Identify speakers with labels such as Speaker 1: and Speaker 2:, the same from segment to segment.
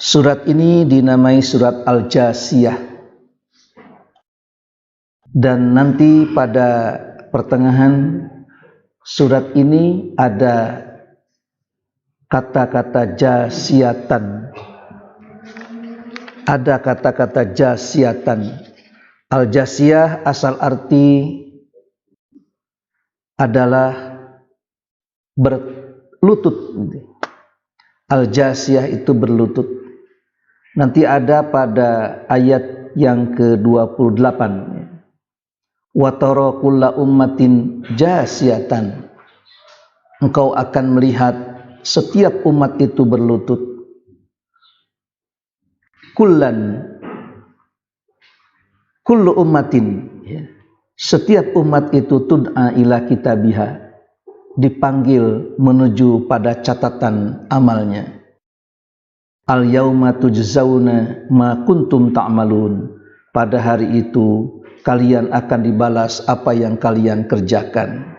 Speaker 1: Surat ini dinamai surat Al-Jasiyah, dan nanti pada pertengahan surat ini ada kata-kata jasiyatan. Ada kata-kata jasiyatan. Al-Jasiyah asal arti adalah berlutut. Al-Jasiyah itu berlutut. Nanti ada pada ayat yang ke-28. Wa tara kulla ummatin jasiyatan. Engkau akan melihat setiap umat itu berlutut. Kullu ummatin, setiap umat itu tud'a ila kitabiha, dipanggil menuju pada catatan amalnya. Al yauma tujzauna ma kuntum ta'malun, pada hari itu kalian akan dibalas apa yang kalian kerjakan.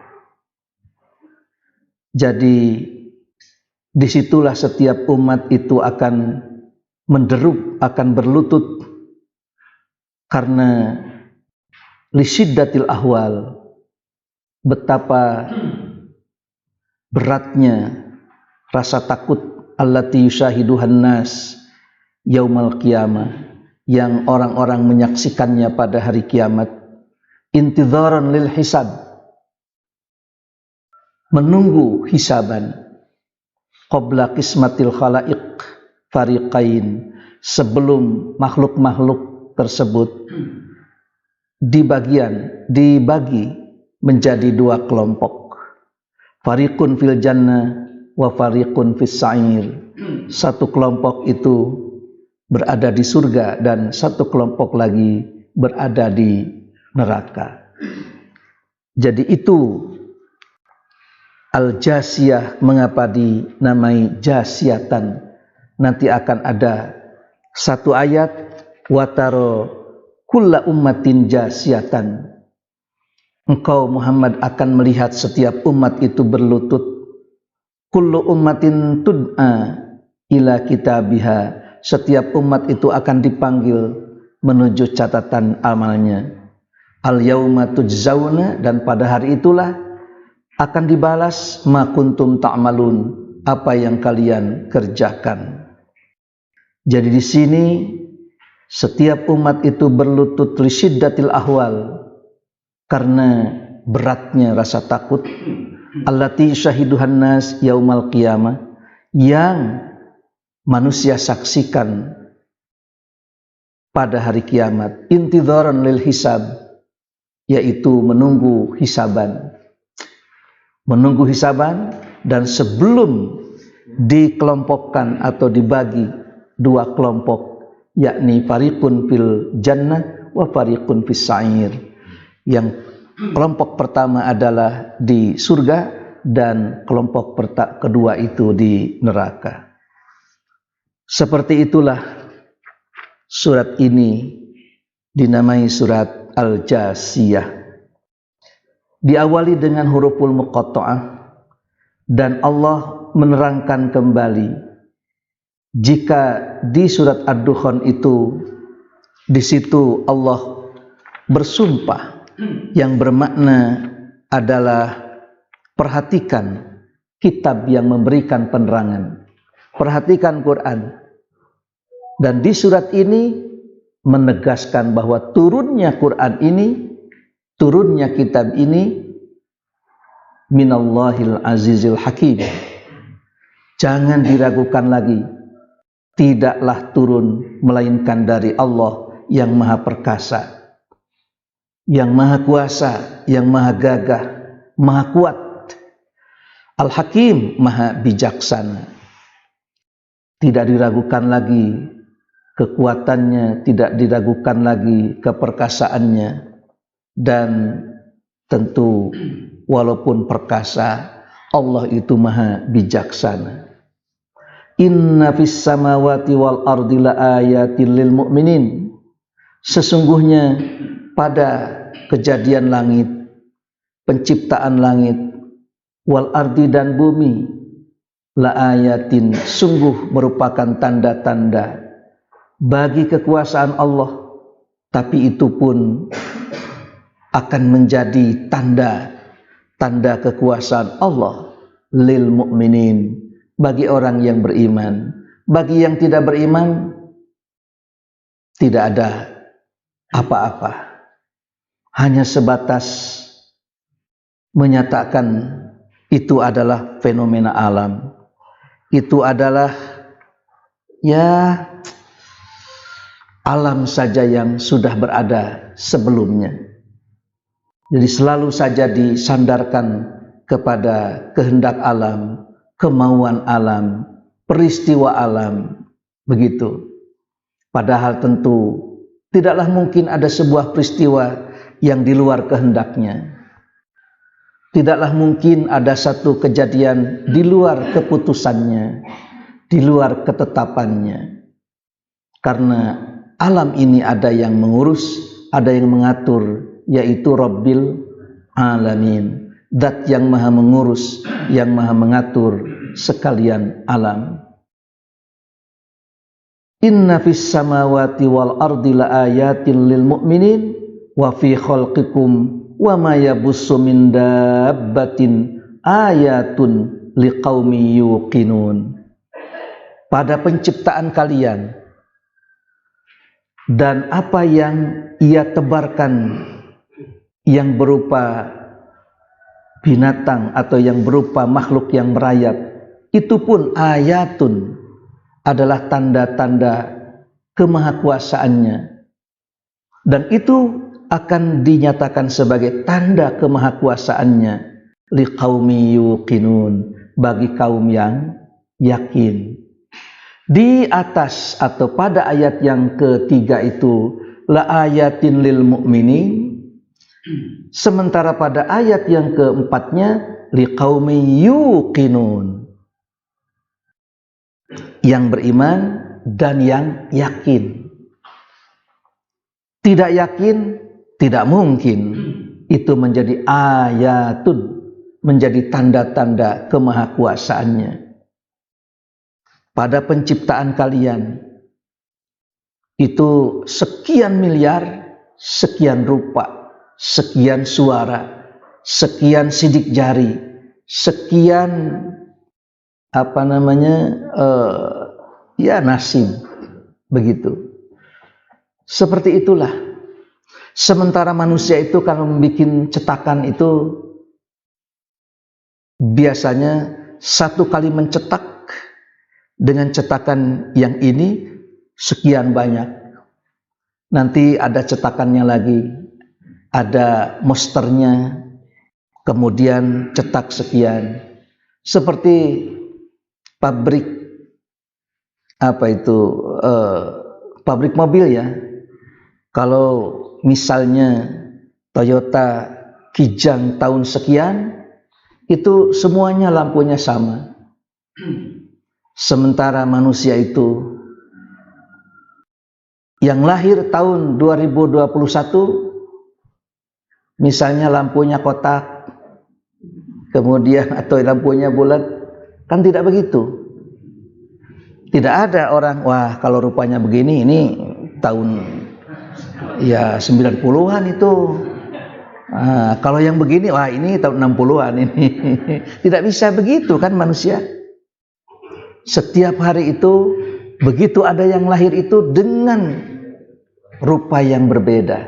Speaker 1: Jadi disitulah setiap umat itu akan menderu, akan berlutut, karena lisyiddatil ahwal, betapa beratnya rasa takut allati yushahiduhan nas yaumal qiyamah, yang orang-orang menyaksikannya pada hari kiamat. Intidharan lil hisab, menunggu hisaban. Qabla qismatil khalaiq fariqain, sebelum makhluk-makhluk tersebut dibagi menjadi dua kelompok. Fariqun fil jannah wa fariqun fis sa'ir. Satu kelompok itu berada di surga dan satu kelompok lagi berada di neraka. Jadi itu Al-Jasiyah. Mengapa dinamai jasiyatan? Nanti akan ada satu ayat, wataro kulla ummatin jasiyatan. Engkau Muhammad akan melihat setiap umat itu berlutut. Kullu ummatin tud'a ila kitabiha, setiap umat itu akan dipanggil menuju catatan amalnya. Al yauma tujzauna, dan pada hari itulah akan dibalas ma kuntum ta'malun, apa yang kalian kerjakan. Jadi di sini setiap umat itu berlutut lisyiddatil ahwal, karena beratnya rasa takut. Allati syahiduhan nas yaumal qiyamah, yang manusia saksikan pada hari kiamat. Intidharan lil hisab, yaitu menunggu hisaban. Menunggu hisaban, dan sebelum dikelompokkan atau dibagi dua kelompok, yakni fariqun fil jannah wa fariqun fis sa'ir. Yang kelompok pertama adalah di surga dan kelompok kedua itu di neraka. Seperti itulah surat ini dinamai surat Al-Jasiyah. Diawali dengan huruful muqatta'ah, dan Allah menerangkan kembali. Jika di surat Ad-Dukhan itu, di situ Allah bersumpah yang bermakna adalah perhatikan kitab yang memberikan penerangan, perhatikan Quran. Dan di surat ini menegaskan bahwa turunnya Quran ini, turunnya kitab ini minallahil azizil hakim. Jangan diragukan lagi, tidaklah turun melainkan dari Allah yang maha perkasa, yang maha kuasa, yang maha gagah, maha kuat. Al-Hakim, maha bijaksana. Tidak diragukan lagi kekuatannya, tidak diragukan lagi keperkasaannya. Dan tentu walaupun perkasa, Allah itu maha bijaksana. Inna fis samawati wal ardi la ayatin lil mu'minin. Sesungguhnya pada kejadian langit, penciptaan langit, wal ardi dan bumi, la ayatin, sungguh merupakan tanda-tanda bagi kekuasaan Allah, tapi itu pun akan menjadi tanda kekuasaan Allah lil mu'minin, bagi orang yang beriman. Bagi yang tidak beriman tidak ada apa-apa, hanya sebatas menyatakan itu adalah fenomena alam, itu adalah ya alam saja yang sudah berada sebelumnya. Jadi selalu saja disandarkan kepada kehendak alam, kemauan alam, peristiwa alam, begitu. Padahal tentu tidaklah mungkin ada sebuah peristiwa yang di luar kehendaknya. Tidaklah mungkin ada satu kejadian di luar keputusannya, di luar ketetapannya. Karena alam ini ada yang mengurus, ada yang mengatur, yaitu Rabbil Alamin. Zat yang maha mengurus, yang maha mengatur sekalian alam. Inna fis samawati wal ardi la ayatin lil mu'minin wa fi khalqikum wa ma yabussu min dabbatin ayatun liqaumi yuqinun. Pada penciptaan kalian dan apa yang ia tebarkan yang berupa binatang atau yang berupa makhluk yang merayap, itu pun ayatun, adalah tanda-tanda kemahakuasaannya, dan itu akan dinyatakan sebagai tanda kemahakuasaannya liqaumi yuqinun, bagi kaum yang yakin. Di atas atau pada ayat yang ketiga itu la ayatin lil mu'minin, sementara pada ayat yang keempatnya liqaumi yuqinun, yang beriman dan yang yakin. Tidak yakin tidak mungkin itu menjadi ayatun, menjadi tanda-tanda kemahakuasaannya. Pada penciptaan kalian itu sekian miliar, sekian rupa, sekian suara, sekian sidik jari, sekian nasib, begitu. Seperti itulah. Sementara manusia itu kalau membuat cetakan itu biasanya satu kali mencetak dengan cetakan yang ini sekian banyak. Nanti ada cetakannya lagi, ada monsternya, kemudian cetak sekian. Seperti pabrik pabrik mobil ya. Kalau misalnya Toyota Kijang tahun sekian, itu semuanya lampunya sama. Sementara manusia itu yang lahir tahun 2021, misalnya lampunya kotak, kemudian atau lampunya bulat, kan tidak begitu. Tidak ada orang, wah kalau rupanya begini, ini tahun ya 90-an itu. Nah, kalau yang begini, wah ini tahun 60-an ini. Tidak bisa begitu kan manusia. Setiap hari itu, begitu ada yang lahir itu dengan rupa yang berbeda.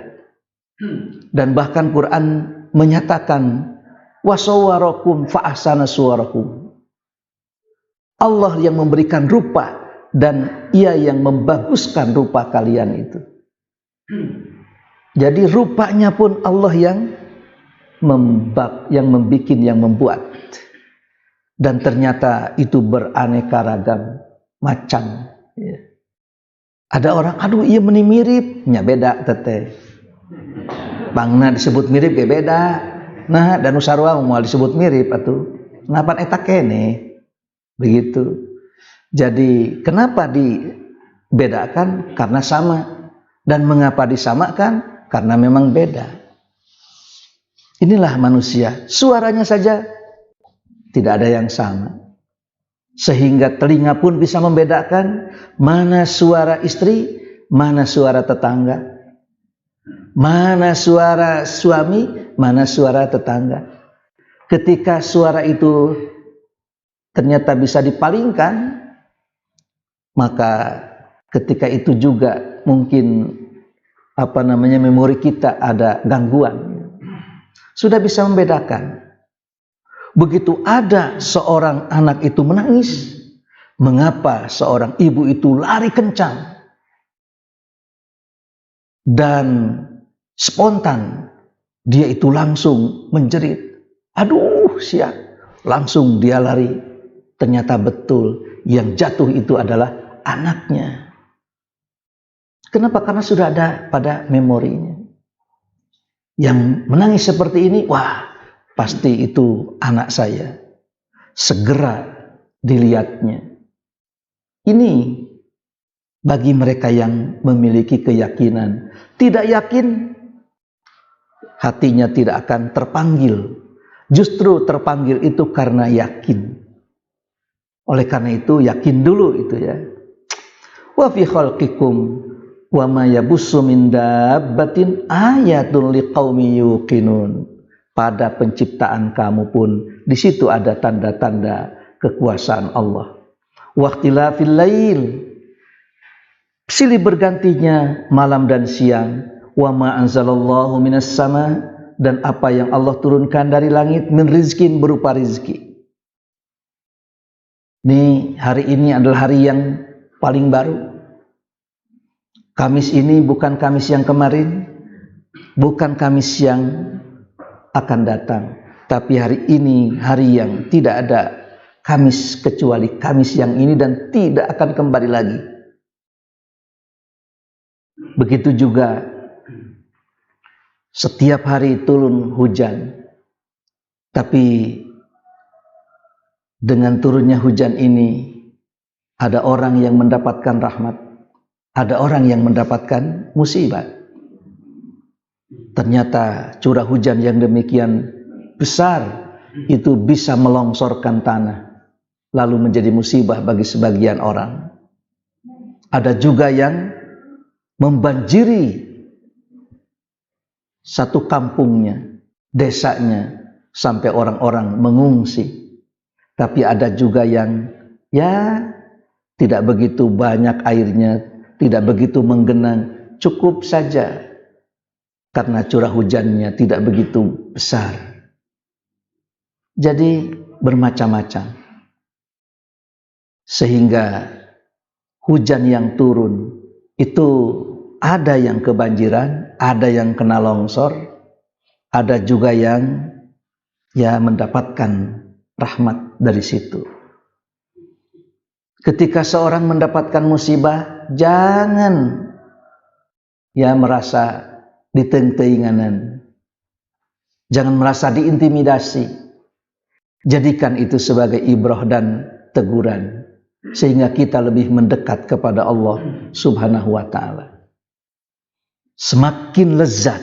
Speaker 1: Dan bahkan Quran menyatakan, wasawwarakum fa'ahsana suwarakum. Allah yang memberikan rupa dan ia yang membaguskan rupa kalian itu. Jadi rupanya pun Allah yang membuat, yang membuat. Dan ternyata itu beraneka ragam macam. Ya. Ada orang, aduh iya meni mirip, nya beda teteh. Bangna disebut mirip kayak beda. Nah, dan usarwa mau disebut mirip atuh. Kenapa eta kene? Begitu. Jadi kenapa dibedakan? Karena sama. Dan mengapa disamakan? Karena memang beda. Inilah manusia. Suaranya saja tidak ada yang sama. sehingga telinga pun bisa membedakan mana suara istri, mana suara tetangga, mana suara suami, mana suara tetangga. Ketika suara itu ternyata bisa dipalingkan, maka ketika itu juga mungkin memori kita ada gangguan. Sudah bisa membedakan. Begitu ada seorang anak itu menangis, mengapa seorang ibu itu lari kencang dan spontan dia itu langsung menjerit, aduh siap, langsung dia lari. Ternyata betul yang jatuh itu adalah anaknya. Kenapa? Karena sudah ada pada memorinya. Yang menangis seperti ini, wah pasti itu anak saya. Segera dilihatnya. Ini bagi mereka yang memiliki keyakinan. Tidak yakin, hatinya tidak akan terpanggil. Justru terpanggil itu karena yakin. Oleh karena itu yakin dulu itu ya. Wa fi khalqikum wa ma yabussu min dabbatin ayatun liqaumi yuqinun. Pada penciptaan kamu pun di situ ada tanda-tanda kekuasaan Allah. Waqtilafil lail, silih bergantinya malam dan siang. Wa ma anzalallahu minas sama, dan apa yang Allah turunkan dari langit min rizkin, berupa rizki. Hari ini adalah hari yang paling baru. Kamis ini bukan Kamis yang kemarin, bukan Kamis yang akan datang, tapi hari ini hari yang tidak ada Kamis kecuali Kamis yang ini dan tidak akan kembali lagi. Begitu juga setiap hari turun hujan, tapi dengan turunnya hujan ini ada orang yang mendapatkan rahmat, ada orang yang mendapatkan musibah. Ternyata curah hujan yang demikian besar itu bisa melongsorkan tanah, lalu menjadi musibah bagi sebagian orang. Ada juga yang membanjiri satu kampungnya, desanya, sampai orang-orang mengungsi. Tapi ada juga yang tidak begitu banyak airnya, tidak begitu menggenang, cukup saja karena curah hujannya tidak begitu besar. Jadi bermacam-macam. Sehingga hujan yang turun itu ada yang kebanjiran, ada yang kena longsor, ada juga yang mendapatkan rahmat dari situ. Ketika seorang mendapatkan musibah, jangan merasa diteng-tenganan. Jangan merasa diintimidasi. Jadikan itu sebagai ibrah dan teguran, sehingga kita lebih mendekat kepada Allah Subhanahu wa ta'ala. Semakin lezat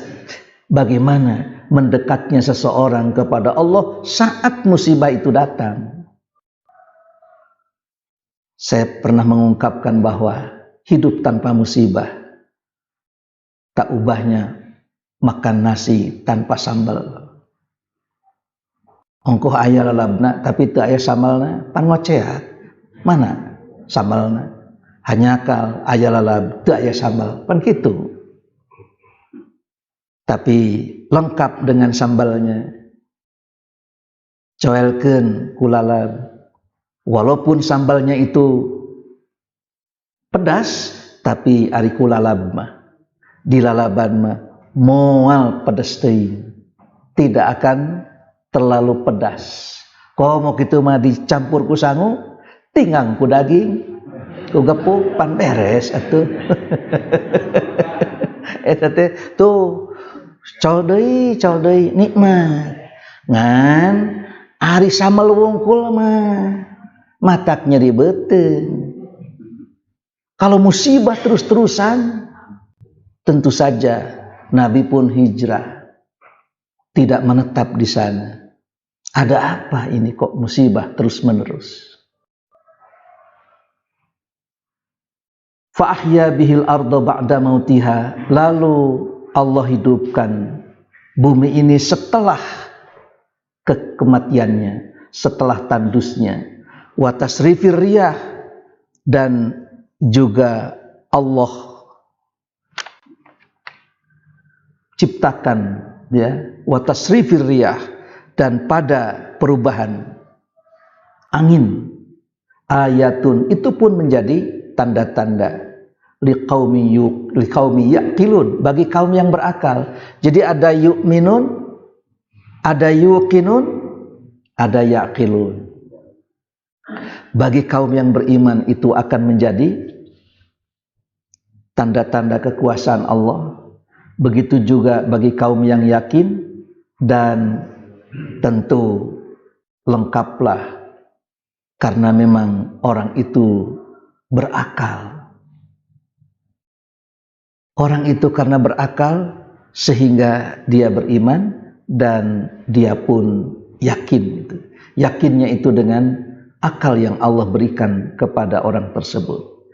Speaker 1: bagaimana mendekatnya seseorang kepada Allah saat musibah itu datang. Saya pernah mengungkapkan bahwa hidup tanpa musibah tak ubahnya makan nasi tanpa sambal. Ongkoh aya lalabna tapi teu aya sambalna, pan ngocehat. Mana sambalna? Hanyakal aya lalab teu aya sambal, pan kitu. Tapi lengkap dengan sambalnya. Coelkeun ku lalab. Walaupun sambalnya itu pedas, tapi ari ku lalab mah, di lalaban mah moal pedas teuing. Tidak akan terlalu pedas. Komo kitu mah dicampur ku sangu, tinggang ku daging, ku gepuk pan beres atuh. Eta teh tuh col deui nikmat. Ngan ari sambal wungkul mah mataknya di beuteung. Kalau musibah terus-terusan, tentu saja Nabi pun hijrah, tidak menetap di sana. Ada apa ini kok musibah terus-menerus? fa ahya bihil arda ba'da mautiha, lalu Allah hidupkan bumi ini setelah kematiannya, setelah tandusnya. Wa tasrifir riyah, dan juga Allah ciptakan, ya, wa tasrifir riyah, dan pada perubahan angin, ayatun, itu pun menjadi tanda-tanda liqaumi yaqilun, bagi kaum yang berakal. Jadi ada yu'minun, ada yuqinun, ada yaqilun. Bagi kaum yang beriman itu akan menjadi tanda-tanda kekuasaan Allah. Begitu juga bagi kaum yang yakin, dan tentu lengkaplah karena memang orang itu berakal. Orang itu karena berakal sehingga dia beriman dan dia pun yakin. Yakinnya itu dengan akal yang Allah berikan kepada orang tersebut.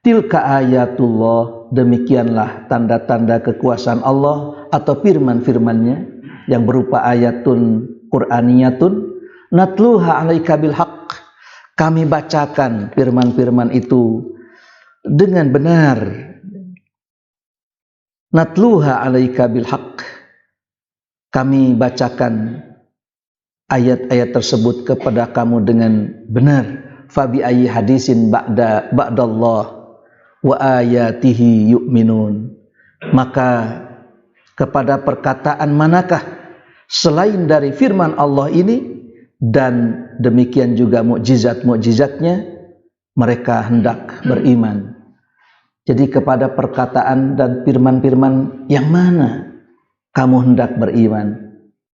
Speaker 1: Tilka ayatullah, demikianlah tanda-tanda kekuasaan Allah atau firman-firmannya yang berupa ayatun Qur'aniyatun natluha 'alaika bil haqq. Kami bacakan firman-firman itu dengan benar. Natluha 'alaika bil haqq. Kami bacakan ayat-ayat tersebut kepada kamu dengan benar. Fabi ayyi hadisin ba'dallah wa ayatihi yu'minun. Maka kepada perkataan manakah selain dari firman Allah ini, dan demikian juga mukjizat-mukjizatnya, mereka hendak beriman. Jadi kepada perkataan dan firman-firman yang mana kamu hendak beriman?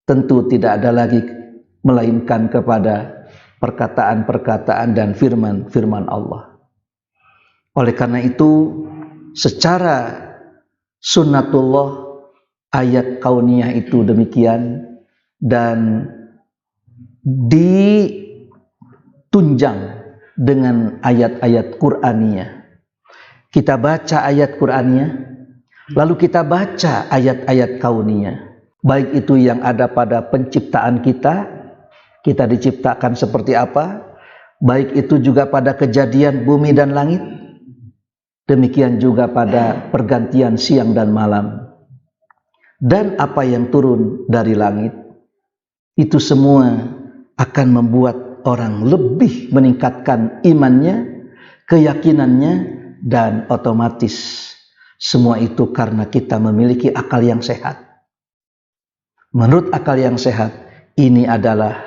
Speaker 1: Tentu tidak ada lagi melainkan kepada perkataan-perkataan dan firman-firman Allah. Oleh karena itu, secara sunnatullah, ayat kauniyah itu demikian, dan ditunjang dengan ayat-ayat Qur'aniyah. Kita baca ayat Qur'aniyah, lalu kita baca ayat-ayat kauniyah. Baik itu yang ada pada penciptaan kita diciptakan seperti apa, baik itu juga pada kejadian bumi dan langit, demikian juga pada pergantian siang dan malam, dan apa yang turun dari langit. Itu semua akan membuat orang lebih meningkatkan imannya, keyakinannya, dan otomatis semua itu karena kita memiliki akal yang sehat. Menurut akal yang sehat, ini adalah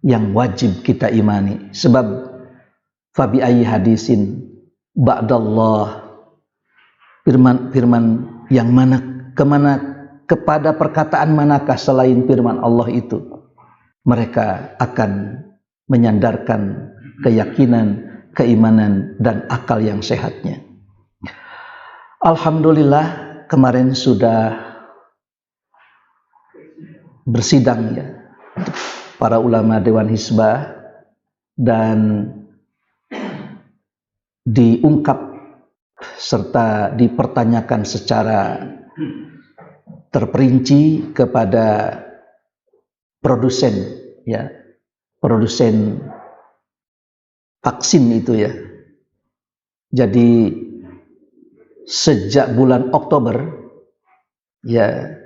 Speaker 1: yang wajib kita imani. Sebab fabi ayyi hadisin ba'dallah, firman yang mana, kepada perkataan manakah selain firman Allah itu mereka akan menyandarkan keyakinan, keimanan, dan akal yang sehatnya. Alhamdulillah, kemarin sudah bersidang, ya, para ulama Dewan Hizbah, dan diungkap serta dipertanyakan secara terperinci kepada produsen, ya, produsen vaksin itu, ya. Jadi sejak bulan Oktober, ya,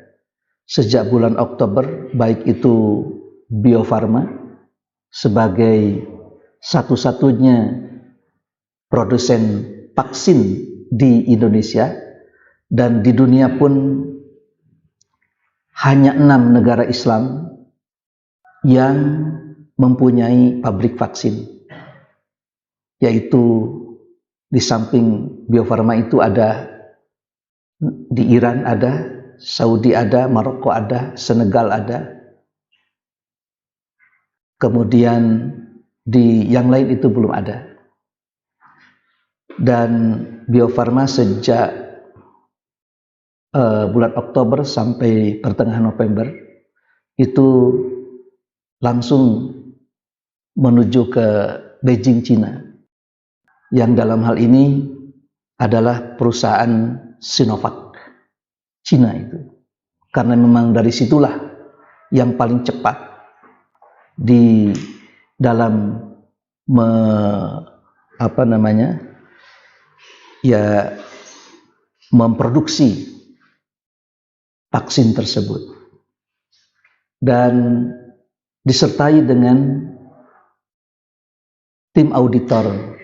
Speaker 1: sejak bulan Oktober, baik itu Bio Farma sebagai satu-satunya produsen vaksin di Indonesia dan di dunia pun hanya 6 negara Islam yang mempunyai pabrik vaksin, yaitu di samping Bio Farma itu ada di Iran, ada Saudi, ada Maroko, ada Senegal, ada, kemudian di yang lain itu belum ada. Dan Bio Farma sejak bulan Oktober sampai pertengahan November itu langsung menuju ke Beijing, Cina, yang dalam hal ini adalah perusahaan Sinovac, Cina itu. Karena memang dari situlah yang paling cepat di dalam memproduksi vaksin tersebut, dan disertai dengan tim auditor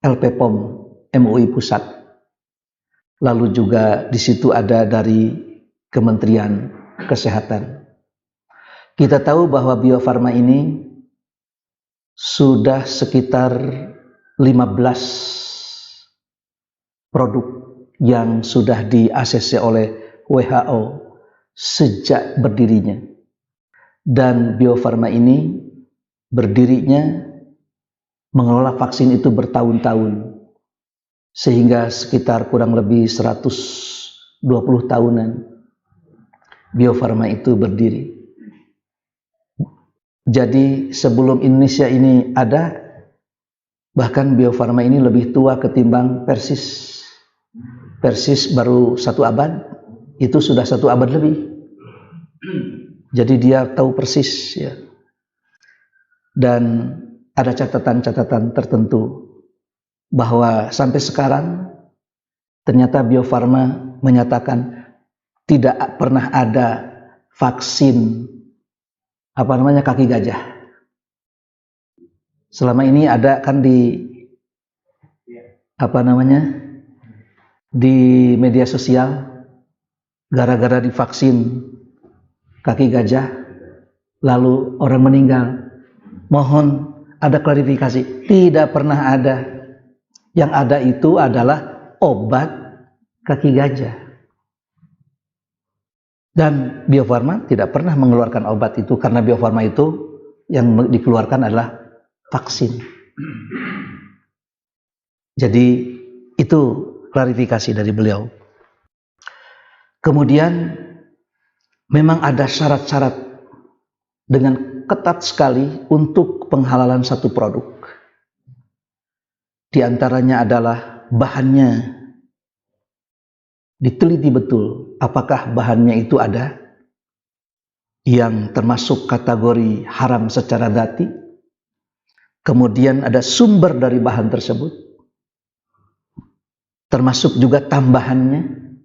Speaker 1: LPPOM MUI Pusat. Lalu juga di situ ada dari Kementerian Kesehatan. Kita tahu bahwa Bio Farma ini sudah sekitar 15 produk yang sudah di-ACC oleh WHO sejak berdirinya. Dan Bio Farma ini berdirinya mengelola vaksin itu bertahun-tahun, sehingga sekitar kurang lebih 120 tahunan Bio Farma itu berdiri. Jadi sebelum Indonesia ini ada, bahkan Bio Farma ini lebih tua ketimbang Persis. Persis baru 1 abad, itu sudah 1 abad lebih. Jadi dia tahu persis ya. Dan ada catatan-catatan tertentu bahwa sampai sekarang ternyata Bio Farma menyatakan tidak pernah ada vaksin kaki gajah. Selama ini ada kan di di media sosial, gara-gara divaksin kaki gajah lalu orang meninggal. Mohon ada klarifikasi. Tidak pernah ada. Yang ada itu adalah obat kaki gajah. Dan Bio Farma tidak pernah mengeluarkan obat itu, karena Bio Farma itu yang dikeluarkan adalah vaksin. Jadi itu klarifikasi dari beliau. Kemudian memang ada syarat-syarat dengan ketat sekali untuk penghalalan satu produk. Di antaranya adalah bahannya diteliti betul, apakah bahannya itu ada yang termasuk kategori haram secara dzati. Kemudian ada sumber dari bahan tersebut, termasuk juga tambahannya.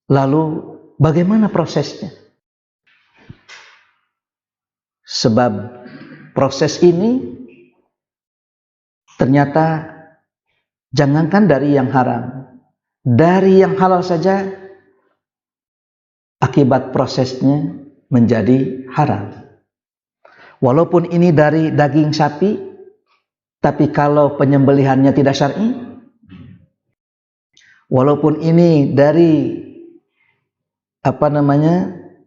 Speaker 1: Lalu bagaimana prosesnya? Sebab proses ini ternyata jangankan dari yang haram, dari yang halal saja akibat prosesnya menjadi haram. Walaupun ini dari daging sapi, tapi kalau penyembelihannya tidak syar'i, walaupun ini dari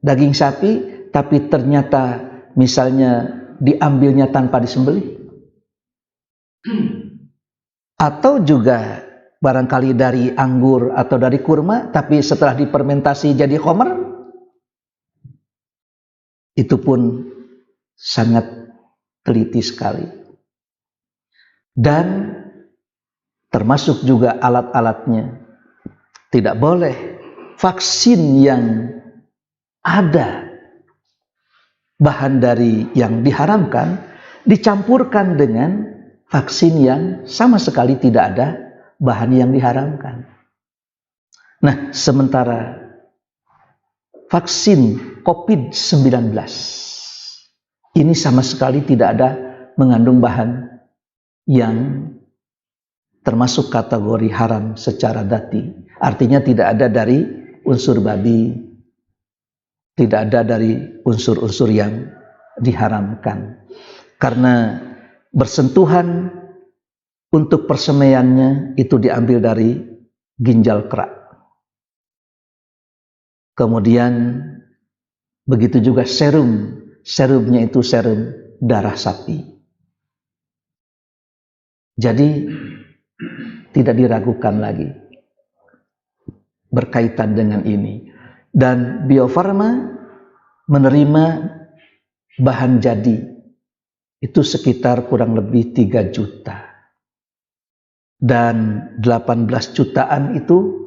Speaker 1: daging sapi, tapi ternyata misalnya diambilnya tanpa disembelih, atau juga barangkali dari anggur atau dari kurma, tapi setelah difermentasi jadi khamr, itu pun sangat teliti sekali. Dan termasuk juga alat-alatnya. Tidak boleh vaksin yang ada bahan dari yang diharamkan dicampurkan dengan vaksin yang sama sekali tidak ada bahan yang diharamkan. Nah, sementara vaksin COVID-19 ini sama sekali tidak ada mengandung bahan yang termasuk kategori haram secara dzati. Artinya tidak ada dari unsur babi, tidak ada dari unsur-unsur yang diharamkan. Karena bersentuhan untuk persemaiannya itu diambil dari ginjal kera. Kemudian begitu juga serumnya itu serum darah sapi. Jadi tidak diragukan lagi berkaitan dengan ini. Dan Bio Farma menerima bahan jadi itu sekitar kurang lebih 3 juta. dan 18 jutaan itu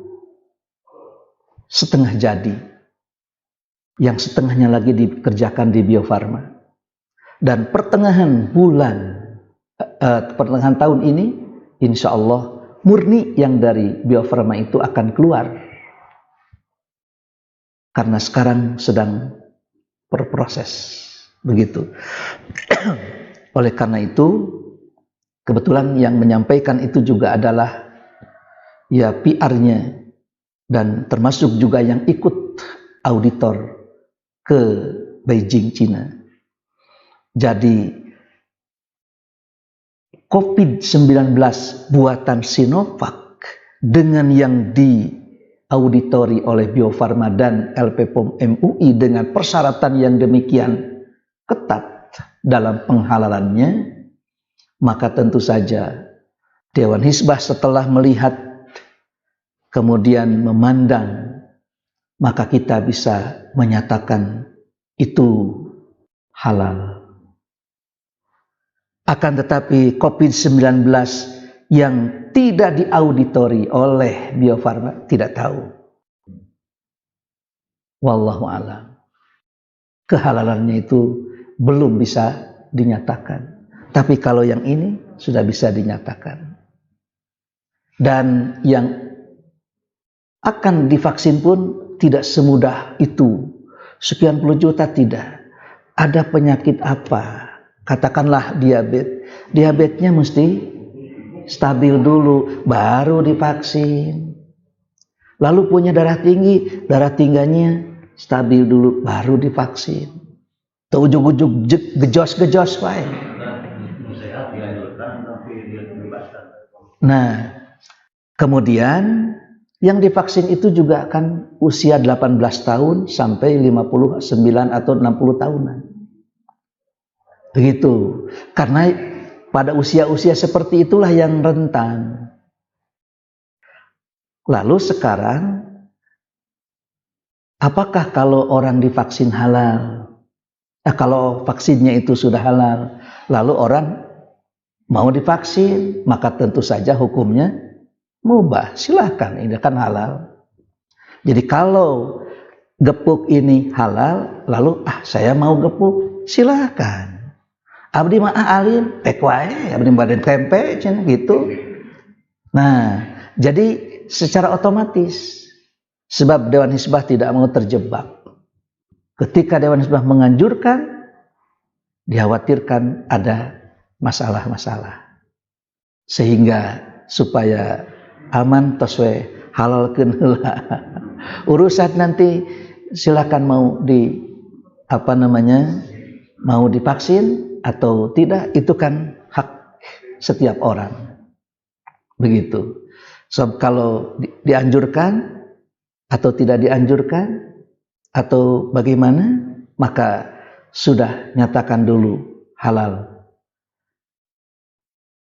Speaker 1: setengah jadi, yang setengahnya lagi dikerjakan di Bio Farma. Dan pertengahan tahun ini, insya Allah murni yang dari Bio Farma itu akan keluar, karena sekarang sedang berproses begitu. Oleh karena itu, kebetulan yang menyampaikan itu juga adalah ya PR-nya, dan termasuk juga yang ikut auditor ke Beijing, Cina. Jadi COVID-19 buatan Sinovac dengan yang diauditori oleh Bio Farma dan LP POM MUI dengan persyaratan yang demikian ketat dalam penghalalannya, maka tentu saja Dewan Hizbah setelah melihat kemudian memandang, maka kita bisa menyatakan itu halal. Akan tetapi COVID-19 yang tidak diauditori oleh Bio Farma tidak tahu. Wallahu a'lam. Kehalalannya itu belum bisa dinyatakan. Tapi kalau yang ini sudah bisa dinyatakan. Dan yang akan divaksin pun tidak semudah itu. Sekian puluh juta tidak. Ada penyakit apa? Katakanlah diabetes. Diabetesnya mesti stabil dulu, baru divaksin. Lalu punya darah tinggi, darah tingginya stabil dulu, baru divaksin. Tuh ujung-ujung gejos-gejos wae. Nah, kemudian yang divaksin itu juga kan usia 18 tahun sampai 59 atau 60 tahunan. Begitu. Karena pada usia-usia seperti itulah yang rentan. Lalu sekarang, apakah kalau orang divaksin halal? Kalau vaksinnya itu sudah halal, lalu orang mau divaksin, maka tentu saja hukumnya mubah. Silakan, ini kan halal. Jadi kalau gepuk ini halal, lalu saya mau gepuk, silakan. Abdi mah alim, tek wae, abdi badan tempe, gitu. Nah, jadi secara otomatis, sebab Dewan Hizbah tidak mau terjebak. Ketika Dewan Hizbah menganjurkan, dikhawatirkan ada masalah-masalah. Sehingga supaya aman toswe halalkeun heula. Urusan nanti silakan mau mau divaksin atau tidak, itu kan hak setiap orang. Begitu. So, kalau dianjurkan atau tidak dianjurkan atau bagaimana, maka sudah nyatakan dulu halal.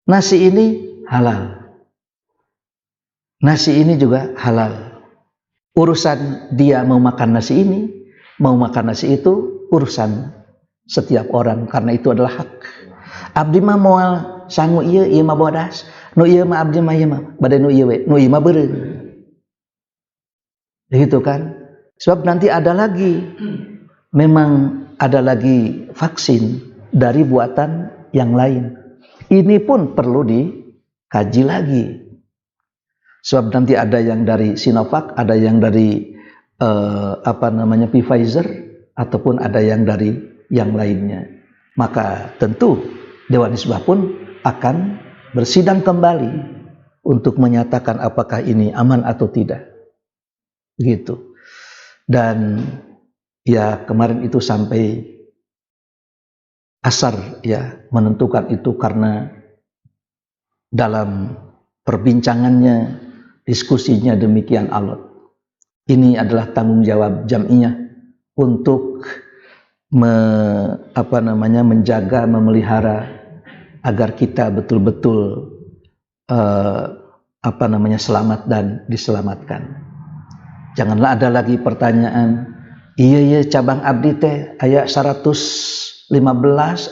Speaker 1: Nasi ini halal. Nasi ini juga halal. Urusan dia mau makan nasi ini, mau makan nasi itu, urusan setiap orang, karena itu adalah hak. Abdi mah moal sangu ieu mah bodas. Nu ieu mah abdi mah ieu mah bade nu ieu we, nu ieu mah beureum. Begitu kan? Sebab nanti ada lagi, memang ada lagi vaksin dari buatan yang lain. Ini pun perlu dikaji lagi. Sebab nanti ada yang dari Sinovac, ada yang dari Pfizer, ataupun ada yang dari yang lainnya. Maka tentu Dewan Hizbah pun akan bersidang kembali untuk menyatakan apakah ini aman atau tidak. Begitu. Dan ya kemarin itu sampai asar ya menentukan itu, karena dalam perbincangannya, diskusinya demikian alot. Ini adalah tanggung jawab jam'iyah untuk menjaga, memelihara agar kita betul-betul selamat dan diselamatkan. Janganlah ada lagi pertanyaan, iya cabang abdi teh aya 115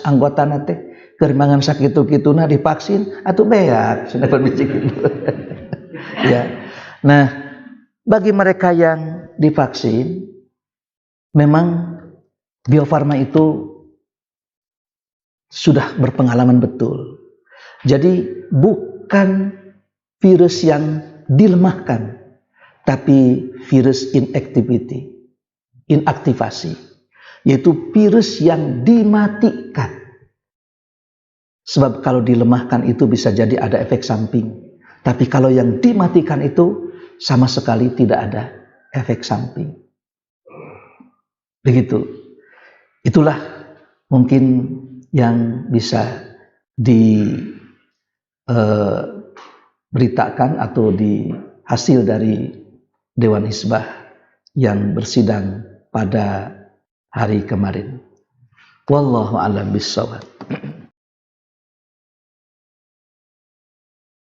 Speaker 1: anggotana teh, Kerimbangan sakit itu nah divaksin atau beak sudah berbisik gitu. Ya. Nah, bagi mereka yang divaksin, memang Bio Farma itu sudah berpengalaman betul. Jadi bukan virus yang dilemahkan, tapi virus inaktivasi, yaitu virus yang dimatikan. Sebab kalau dilemahkan itu bisa jadi ada efek samping, tapi kalau yang dimatikan itu sama sekali tidak ada efek samping. Begitu. Itulah mungkin yang bisa diberitakan atau di hasil dari Dewan Hizbah yang bersidang pada hari kemarin. Wallahu a'lam bishawab.